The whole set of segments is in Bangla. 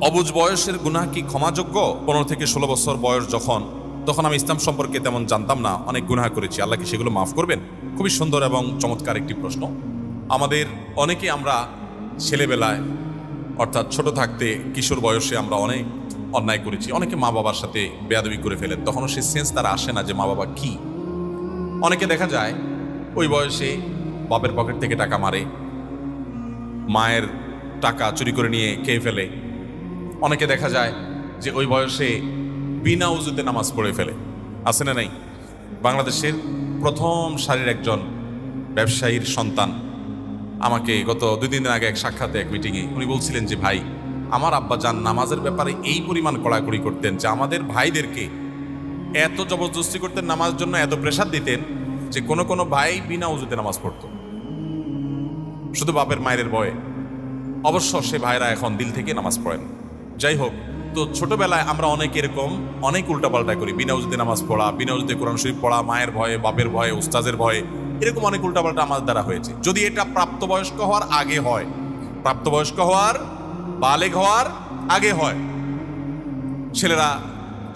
অবুঝ বয়সের গুনাহ কি ক্ষমাযোগ্য? 15 থেকে 16 বছর বয়স তখন আমি ইসলাম সম্পর্কে তেমন জানতাম না, অনেক গুনাহ করেছি। আল্লাহ কি সেগুলো মাফ করবেন? খুবই সুন্দর এবং চমৎকার একটি প্রশ্ন। আমাদের অনেকে আমরা ছেলেবেলায় অর্থাৎ ছোট থাকতে কিশোর বয়সে আমরা অনেক অন্যায় করেছি। অনেকে মা বাবার সাথে বেয়াদবি করে ফেলেন, তখনও সেই সেন্স তারা আসে না যে মা বাবা কি। অনেকে দেখা যায় ওই বয়সে বাপের পকেট থেকে টাকা মারে, মায়ের টাকা চুরি করে নিয়ে খেয়ে ফেলে। অনেকে দেখা যায় যে ওই বয়সে বিনা উজুতে নামাজ পড়ে ফেলে। আছে না নাই? বাংলাদেশের প্রথম সারির একজন ব্যবসায়ীর সন্তান আমাকে গত 2-3 দিন আগে এক সাক্ষাতে, এক মিটিংয়ে উনি বলছিলেন যে ভাই, আমার আব্বা জান নামাজের ব্যাপারে এই পরিমাণ কড়াকড়ি করতেন যে আমাদের ভাইদেরকে এত জবরদস্তি করতেন নামাজের জন্য, এত প্রেশার দিতেন যে কোনো কোনো ভাই বিনা উজুতে নামাজ পড়তো শুধু বাপের মায়ের ভয়ে। অবশ্য সে ভাইরা এখন দিল থেকে নামাজ পড়েন। যাই হোক, তো ছোটবেলায় আমরা অনেক এরকম অনেক উল্টাপাল্টা করি। বিনা উজুতে নামাজ পড়া, বিনা উজুতে কোরআন শরীফ পড়া, মায়ের ভয়ে, বাপের ভয়ে, উস্তাজের ভয়ে, এরকম অনেক উল্টাপাল্টা আমাদের দ্বারা হয়েছে। যদি এটা প্রাপ্তবয়স্ক হওয়ার আগে হয়, প্রাপ্তবয়স্ক হওয়ার, বালেগ হওয়ার আগে হয়, ছেলেরা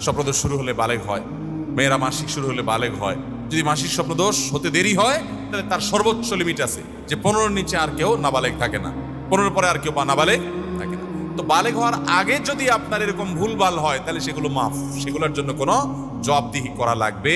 স্বপ্নদোষ শুরু হলে বালেগ হয়, মেয়েরা মাসিক শুরু হলে বালেগ হয়। যদি মাসিক স্বপ্নদোষ হতে দেরি হয় তাহলে তার সর্বোচ্চ লিমিট আছে যে 15-র নিচে আর কেউ নাবালেগ থাকে না, 15-র পরে আর কেউ নাবালেগ থাকে না। তো বালেগ হওয়ার আগে যদি আপনার এরকম ভুলভাল হয় তাহলে সেগুলো মাফ, সেগুলোর জন্য কোনো জবাবদিহি করা লাগবে